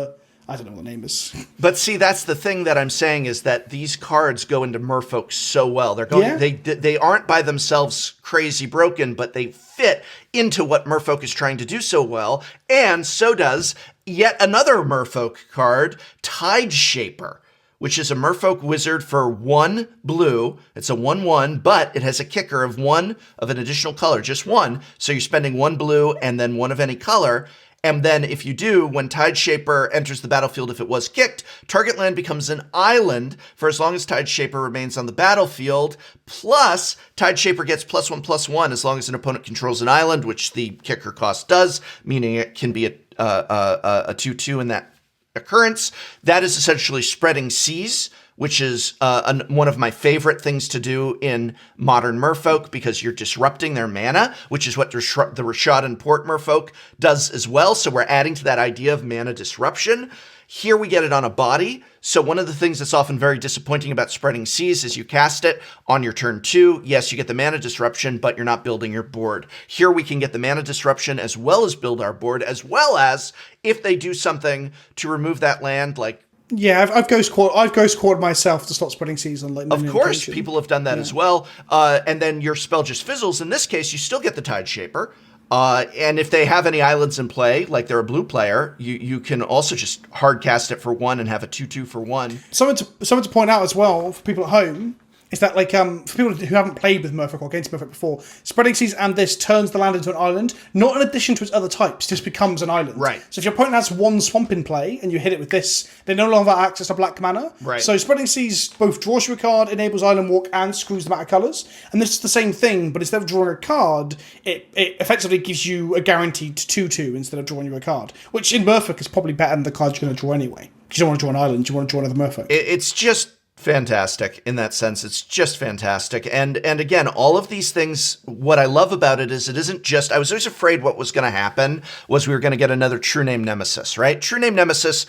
I don't know what the name is. But see, that's the thing that I'm saying, is that these cards go into Merfolk so well. They're going. They aren't by themselves crazy broken, but they fit into what Merfolk is trying to do so well. And so does yet another Merfolk card, Tide Shaper, which is a Merfolk wizard for 1 blue. It's a 1/1, but it has a kicker of 1 of an additional color, just 1. So you're spending 1 blue and then 1 of any color. And then if you do, when Tide Shaper enters the battlefield, if it was kicked, target land becomes an island for as long as Tide Shaper remains on the battlefield. Plus, Tide Shaper gets +1/+1 as long as an opponent controls an island, which the kicker cost does, meaning it can be a 2/2 in that occurrence. That is essentially Spreading Seas, which is one of my favorite things to do in modern Merfolk, because you're disrupting their mana, which is what the Rishadan Port Merfolk does as well. So we're adding to that idea of mana disruption. Here we get it on a body. So one of the things that's often very disappointing about Spreading Seas is you cast it on your turn 2. Yes, you get the mana disruption, but you're not building your board. Here we can get the mana disruption as well as build our board, as well as if they do something to remove that land, like, yeah, I've ghost quartered myself to stop Spreading Seas on, like, of course, people have done that as well. And then your spell just fizzles. In this case, you still get the Tide Shaper. And if they have any islands in play, like they're a blue player, you can also just hard cast it for 1 and have a 2/2 for 1. Something to point out as well for people at home is that, like, for people who haven't played with Merfolk or against Merfolk before, Spreading Seas and this turns the land into an island, not in addition to its other types, just becomes an island. Right. So if your opponent has 1 swamp in play and you hit it with this, they no longer have access to black mana. Right. So Spreading Seas both draws you a card, enables Island Walk, and screws them out of colours. And this is the same thing, but instead of drawing a card, it effectively gives you a guaranteed 2/2 instead of drawing you a card, which in Merfolk is probably better than the cards you're going to draw anyway. Because you don't want to draw an island, you want to draw another Merfolk. It's just fantastic in that sense. It's just fantastic. And again, all of these things, what I love about it isn't just, I was always afraid what was going to happen was we were going to get another True Name Nemesis, right? True Name Nemesis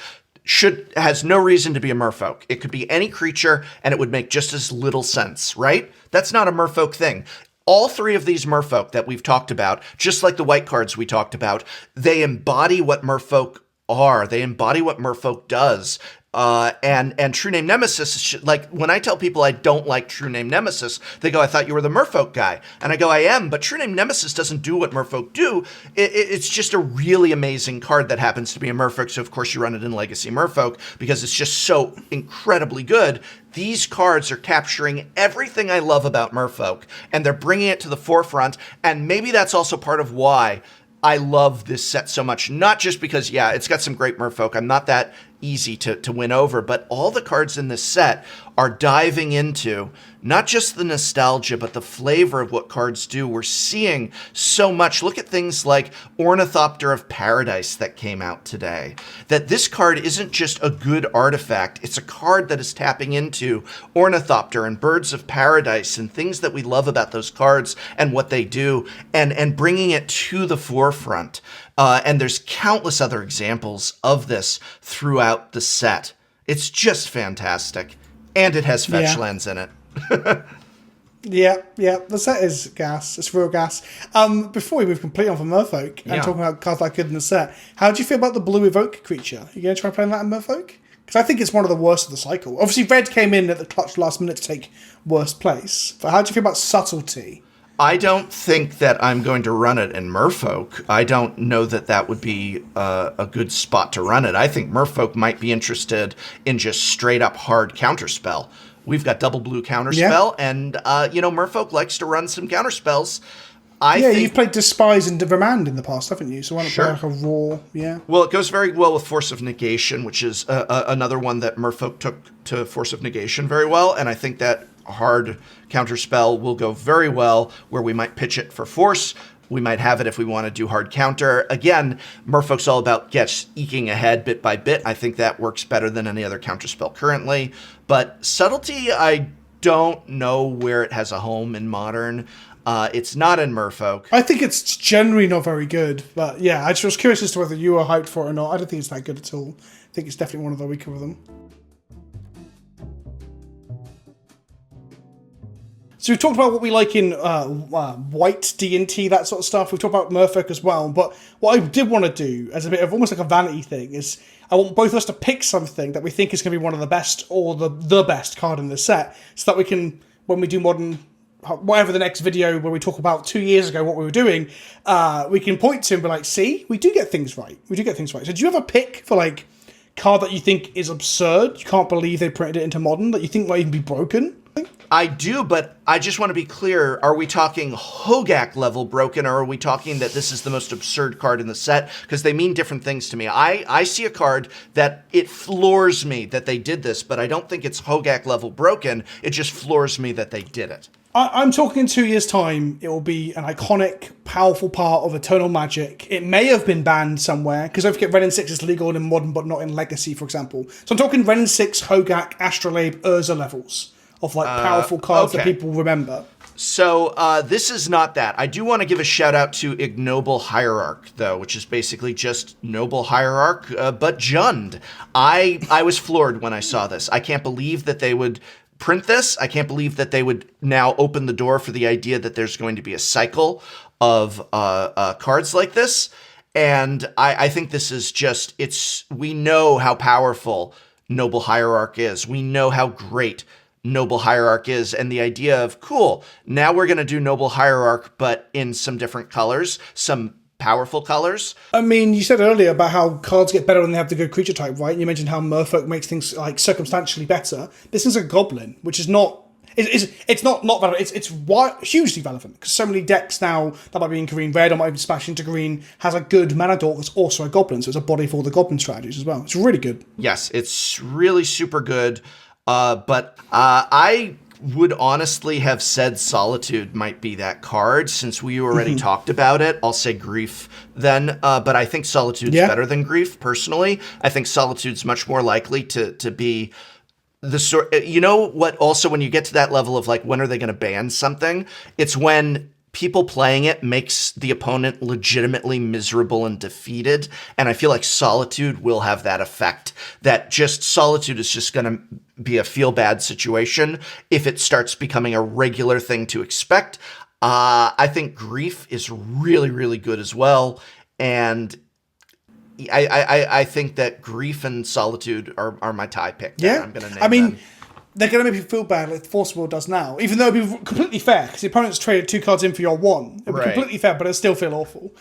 has no reason to be a Merfolk. It could be any creature and it would make just as little sense, right? That's not a Merfolk thing. All 3 of these Merfolk that we've talked about, just like the white cards we talked about, they embody what Merfolk are. They embody what Merfolk does. And True Name Nemesis, like, when I tell people I don't like True Name Nemesis, they go, I thought you were the Merfolk guy. And I go, I am, but True Name Nemesis doesn't do what Merfolk do. It's just a really amazing card that happens to be a Merfolk, so of course you run it in Legacy Merfolk, because it's just so incredibly good. These cards are capturing everything I love about Merfolk, and they're bringing it to the forefront, and maybe that's also part of why I love this set so much. Not just because, yeah, it's got some great Merfolk. I'm not that easy to win over, but all the cards in this set are diving into not just the nostalgia, but the flavor of what cards do. We're seeing so much. Look at things like Ornithopter of Paradise that came out today. That this card isn't just a good artifact. It's a card that is tapping into Ornithopter and Birds of Paradise and things that we love about those cards and what they do, and bringing it to the forefront. And there's countless other examples of this throughout the set. It's just fantastic. And it has fetch lands in it. Yeah, the set is gas. It's real gas. Before we move completely on from Merfolk and talking about cards that are good in the set, how do you feel about the blue evoke creature? Are you going to try playing that in Merfolk? Because I think it's one of the worst of the cycle. Obviously, red came in at the clutch last minute to take worst place. But how do you feel about subtlety? I don't think that I'm going to run it in Merfolk. I don't know that that would be a good spot to run it. I think Merfolk might be interested in just straight up hard counterspell. We've got double blue counterspell, and Merfolk likes to run some counterspells. I think you've played Despise and Vermand in the past, haven't you? So why not play like a raw? Yeah. Well, it goes very well with Force of Negation, which is another one that Merfolk took to Force of Negation very well, and I think that hard counterspell will go very well where we might pitch it for Force. We might have it if we want to do hard counter. Again, Merfolk's all about eking ahead bit by bit. I think that works better than any other counterspell currently. But Subtlety, I don't know where it has a home in Modern. It's not in Merfolk. I think it's generally not very good. But yeah, I just was curious as to whether you were hyped for it or not. I don't think it's that good at all. I think it's definitely one of the weaker of them. So we've talked about what we like in white D&T, that sort of stuff. We've talked about Merfolk as well. But what I did want to do, as a bit of almost like a vanity thing, is I want both of us to pick something that we think is going to be one of the best or the best card in the set, so that we can, when we do Modern, whatever the next video where we talk about 2 years ago what we were doing, we can point to and be like, see, we do get things right. We do get things right. So do you have a pick for like card that you think is absurd? You can't believe they printed it into Modern, that you think might even be broken? I do, but I just want to be clear. Are we talking Hogak level broken, or are we talking that this is the most absurd card in the set? Because they mean different things to me. I see a card that it floors me that they did this, but I don't think it's Hogak level broken. It just floors me that they did it. I'm talking in 2 years' time, it will be an iconic, powerful part of Eternal Magic. It may have been banned somewhere, because don't forget Ren and 6 is legal in Modern, but not in Legacy, for example. So I'm talking Ren and 6, Hogak, Astrolabe, Urza levels of like powerful cards that people remember. So this is not that. I do want to give a shout out to Ignoble Hierarch, though, which is basically just Noble Hierarch, but Jund. I was floored when I saw this. I can't believe that they would print this. I can't believe that they would now open the door for the idea that there's going to be a cycle of cards like this. And I think this is just, we know how powerful Noble Hierarch is. We know how great Noble Hierarch is, and the idea of, cool, now we're going to do Noble Hierarch, but in some different colors, some powerful colors. I mean, you said earlier about how cards get better when they have the good creature type, right? You mentioned how Merfolk makes things like circumstantially better. This is a Goblin, which is not... It's not relevant. It's hugely relevant, because so many decks now that might be in green-red or might even splash into green has a good mana dork that's also a Goblin, so it's a body for all the Goblin strategies as well. It's really good. Yes, it's really super good. But I would honestly have said Solitude might be that card, since we already talked about it. I'll say Grief then, but I think Solitude's better than Grief, personally. I think Solitude's much more likely to be the sort... You know what, also, when you get to that level of, like, when are they going to ban something? It's when people playing it makes the opponent legitimately miserable and defeated, and I feel like Solitude will have that effect. That just Solitude is just going to be a feel-bad situation if it starts becoming a regular thing to expect. I think Grief is really, really good as well, and I think that Grief and Solitude are my tie pick. Yeah, I'm going to name them. They're going to make you feel bad like Force World does now, even though it'd be completely fair, because the opponent's traded 2 cards in for your 1. It'd be completely fair, but it'd still feel awful.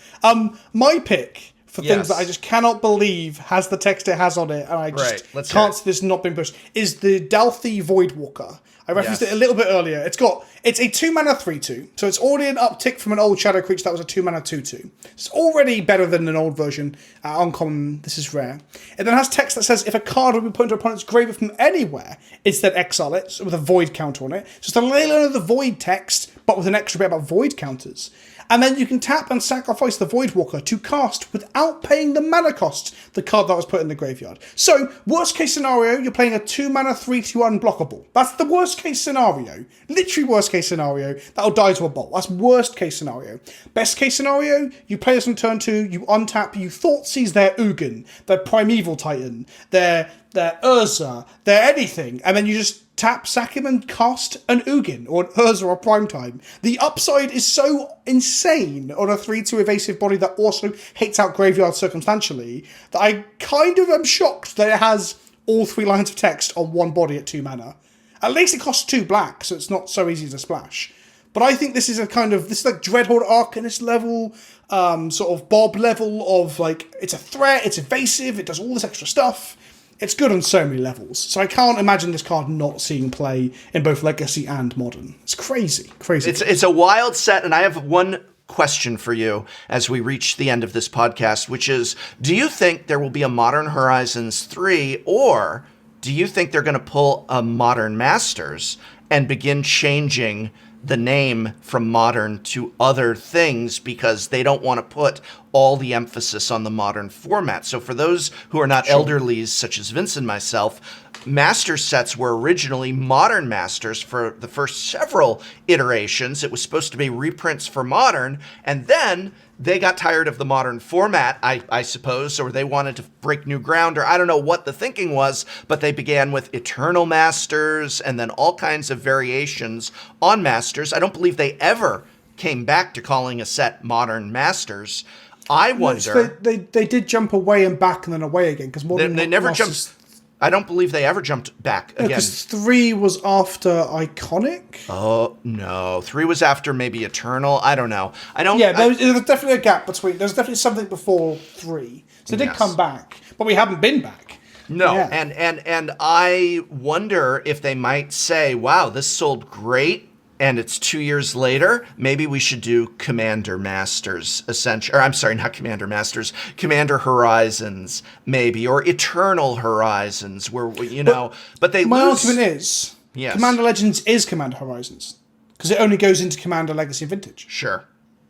My pick for things that I just cannot believe has the text it has on it, and I just can't see this not being pushed, is the Dalthi Voidwalker. I referenced it a little bit earlier. It's a 2-mana 3/2, so it's already an uptick from an old shadow creature that was a 2-mana 2/2. It's already better than an old version. Uncommon, this is rare. It then has text that says, if a card will be put into an opponent's graveyard from anywhere, it's then exile it, with a void counter on it. So it's the Leyline of the Void text, but with an extra bit about void counters. And then you can tap and sacrifice the Voidwalker to cast without paying the mana cost, the card that was put in the graveyard. So, worst case scenario, you're playing a 2-mana 3/2 unblockable. That's the worst case scenario. Literally worst case scenario. That'll die to a bolt. That's worst case scenario. Best case scenario, you play this on turn 2, you untap, you Thoughtseize their Ugin, their Primeval Titan, their Urza, their anything, and then you just tap, sack him, and cast an Ugin, or an Urza or Primetime. The upside is so insane on a 3/2 evasive body that also hates out graveyard circumstantially, that I kind of am shocked that it has all 3 lines of text on 1 body at 2 mana. At least it costs 2 black, so it's not so easy to splash. But I think this is this is like Dreadhorde Arcanist level, sort of Bob level of like, it's a threat, it's evasive, it does all this extra stuff. It's good on so many levels. So I can't imagine this card not seeing play in both Legacy and Modern. It's crazy. It's a wild set, and I have one question for you as we reach the end of this podcast, which is, do you think there will be a Modern Horizons 3, or do you think they're going to pull a Modern Masters and begin changing the name from Modern to other things because they don't want to put all the emphasis on the Modern format? So for those who are not elderlies, such as Vince and myself, Master sets were originally Modern Masters for the first several iterations. It was supposed to be reprints for Modern, and then they got tired of the Modern format, I suppose, or they wanted to break new ground, or I don't know what the thinking was, but they began with Eternal Masters and then all kinds of variations on Masters. I don't believe they ever came back to calling a set Modern Masters. I wonder... They did jump away and back and then away again, because Modern they never Masters... jumped... I don't believe they ever jumped back again. Because 3 was after Iconic. Oh, no. 3 was after maybe Eternal. I don't know. Yeah, there was definitely a gap between. There's definitely something before 3. So they did come back, but we haven't been back. No, yeah. And I wonder if they might say, wow, this sold great, and it's 2 years later, maybe we should do Commander Masters, essentially. Or I'm sorry, not Commander Masters, Commander Horizons, maybe, or Eternal Horizons, where, but they my lose. My argument is, yes. Commander Legends is Commander Horizons, because it only goes into Commander Legacy and Vintage. Sure.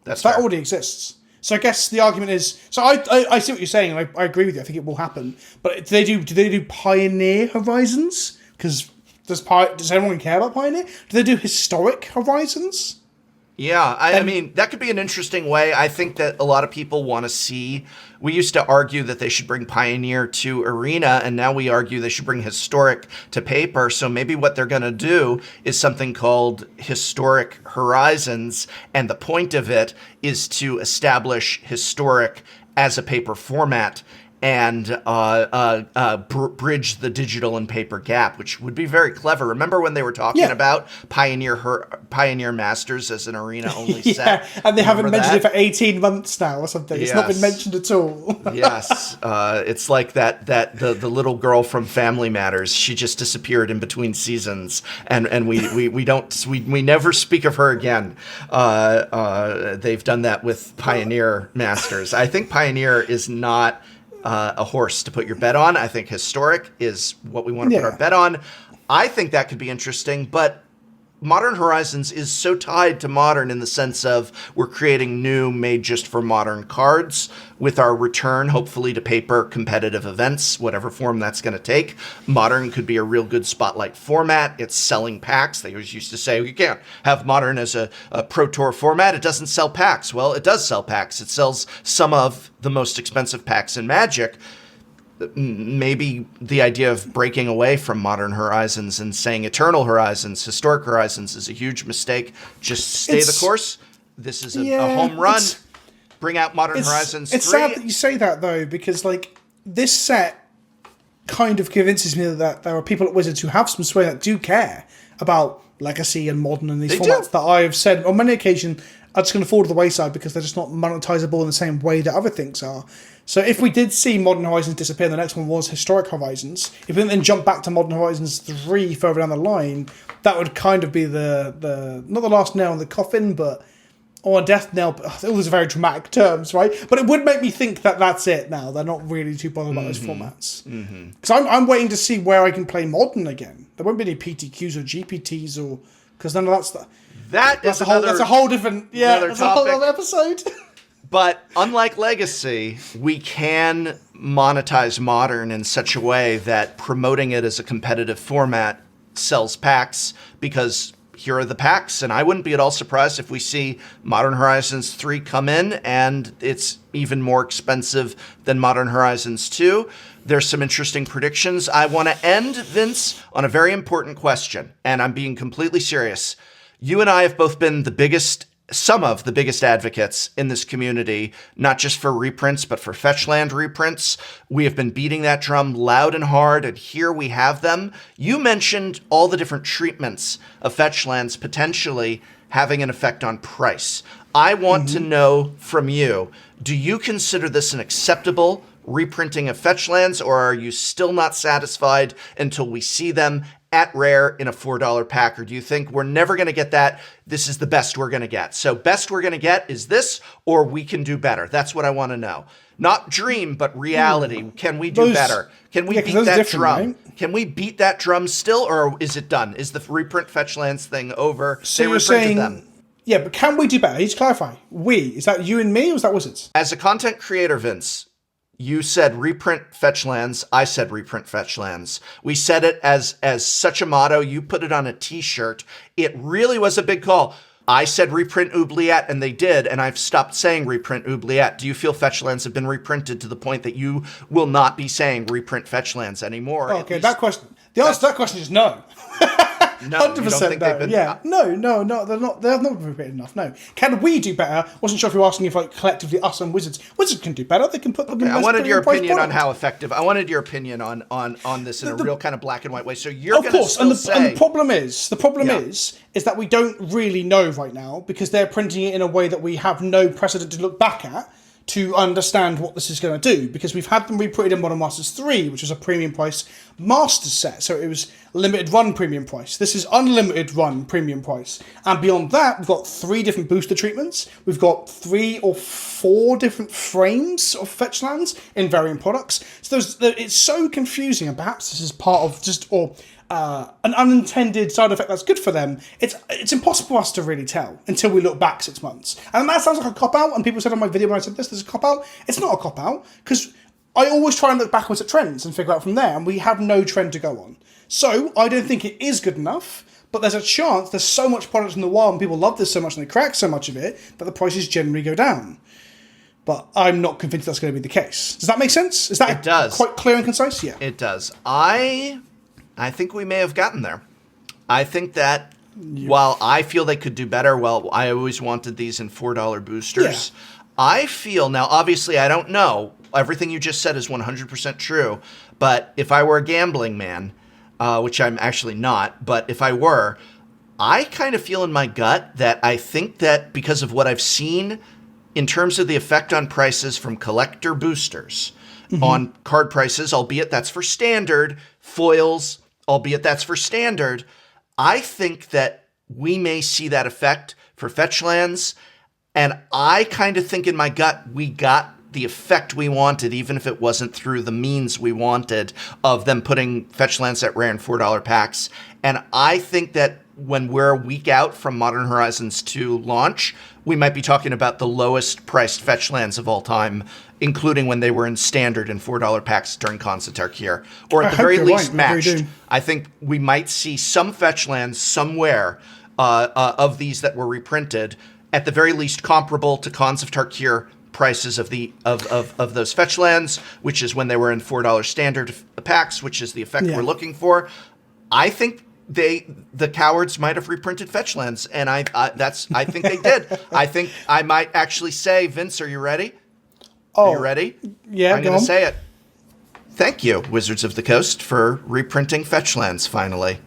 That already exists. So I guess the argument is, so I see what you're saying, and I agree with you, I think it will happen, but do they do Pioneer Horizons? Because... Does anyone care about Pioneer? Do they do Historic Horizons? Yeah, I mean, that could be an interesting way. I think that a lot of people want to see... We used to argue that they should bring Pioneer to Arena, and now we argue they should bring Historic to paper. So maybe what they're going to do is something called Historic Horizons, and the point of it is to establish Historic as a paper format and bridge the digital and paper gap, which would be very clever. Remember when they were talking about Pioneer Masters as an arena-only set? And they haven't mentioned it for 18 months now or something. It's not been mentioned at all. Yes. It's like the little girl from Family Matters. She just disappeared in between seasons, and we never speak of her again. They've done that with Pioneer Masters. I think Pioneer is not... a horse to put your bet on. I think Historic is what we want to put our bet on. I think that could be interesting, but Modern Horizons is so tied to Modern in the sense of we're creating new made just for Modern cards with our return, hopefully, to paper competitive events, whatever form that's going to take. Modern could be a real good spotlight format. It's selling packs. They always used to say, you can't have Modern as a Pro Tour format. It doesn't sell packs. Well, it does sell packs. It sells some of the most expensive packs in Magic. Maybe the idea of breaking away from Modern Horizons and saying Eternal Horizons, Historic Horizons is a huge mistake. Just stay the course. This is a home run. Bring out Modern Horizons 3. It's sad that you say that, though, because this set kind of convinces me that there are people at Wizards who have some sway that do care about Legacy and Modern and these formats that I have said on many occasions are just going to fall to the wayside because they're just not monetizable in the same way that other things are. So if we did see Modern Horizons disappear, the next one was Historic Horizons, if we then jump back to Modern Horizons 3 further down the line, that would kind of be the not the last nail in the coffin, but or a death knell. All those are very dramatic terms, right? But it would make me think that that's it now. They're not really too bothered about those formats. Because I'm waiting to see where I can play Modern again. There won't be any PTQs or GPTs or... Because none of that's... That's a whole different... Yeah, that's a whole other episode. But unlike Legacy, we can monetize Modern in such a way that promoting it as a competitive format sells packs because here are the packs. And I wouldn't be at all surprised if we see Modern Horizons 3 come in and it's even more expensive than Modern Horizons 2. There's some interesting predictions. I want to end, Vince, on a very important question. And I'm being completely serious. You and I have both been the biggest some of the biggest advocates in this community, not just for reprints, but for Fetchland reprints. We have been beating that drum loud and hard, and here we have them. You mentioned all the different treatments of Fetchlands potentially having an effect on price. I want to know from you, do you consider this an acceptable reprinting of Fetchlands, or are you still not satisfied until we see them at rare in a $4 pack? Or do you think we're never going to get that? This is the best we're going to get. So best we're going to get is this, or we can do better. That's what I want to know. Not dream, but reality. Can we do better? Can we beat that drum? Right? Can we beat that drum still, or is it done? Is the reprint Fetchlands thing over? So you're saying, yeah, but can we do better? I need to clarify. We, is that you and me, or is that Wizards? As a content creator, Vince, you said reprint Fetchlands. I said reprint Fetchlands. We said it as such a motto. You put it on a t-shirt. It really was a big call. I said reprint Oubliette, and they did, and I've stopped saying reprint Oubliette. Do you feel Fetchlands have been reprinted to the point that you will not be saying reprint Fetchlands anymore? Okay, that question. The answer to that question is no. No, 100% no. Yeah, no, they're not. They're not reprinted enough. No, can we do better? Wasn't sure if you were asking if like collectively us and Wizards can do better. They can put them. Okay, I wanted your opinion on how effective. I wanted your opinion on this in a real kind of black and white way. So you're going to still say, and the problem is that we don't really know right now because they're printing it in a way that we have no precedent to look back at to understand what this is going to do, because we've had them reprinted in Modern Masters 3, which was a premium price Masters set, so it was limited run premium price. This is unlimited run premium price, and beyond that we've got 3 different booster treatments, we've got 3 or 4 different frames of Fetchlands in varying products, so it's so confusing, and perhaps this is part of an unintended side effect that's good for them. It's impossible for us to really tell until we look back 6 months. And that sounds like a cop-out, and people said on my video when I said this is a cop-out. It's not a cop-out, because I always try and look backwards at trends and figure out from there, and we have no trend to go on. So, I don't think it is good enough, but there's a chance there's so much product in the wild, and people love this so much, and they crack so much of it, that the prices generally go down. But I'm not convinced that's going to be the case. Does that make sense? Is that quite clear and concise? Yeah. It does. I think we may have gotten there. I think that while I feel they could do better, I always wanted these in $4 boosters. Yeah. I feel now, obviously, I don't know. Everything you just said is 100% true. But if I were a gambling man, which I'm actually not, but if I were, I kind of feel in my gut that I think that because of what I've seen in terms of the effect on prices from collector boosters on card prices, albeit that's for standard, foils, albeit that's for standard, I think that we may see that effect for Fetchlands, and I kind of think in my gut we got the effect we wanted, even if it wasn't through the means we wanted of them putting Fetchlands at rare and $4 packs. And I think that when we're a week out from Modern Horizons 2 launch, we might be talking about the lowest priced Fetchlands of all time, including when they were in standard and $4 packs during Khans of Tarkir, or at the very least matched. I think we might see some Fetchlands somewhere of these that were reprinted, at the very least comparable to Khans of Tarkir prices of those Fetchlands, which is when they were in $4 standard packs, which is the effect we're looking for. I think the cowards might have reprinted Fetchlands, and I think they did. I think I might actually say, Vince, are you ready? Are you ready? Yeah, I'm going to say it. Thank you, Wizards of the Coast, for reprinting Fetchlands finally.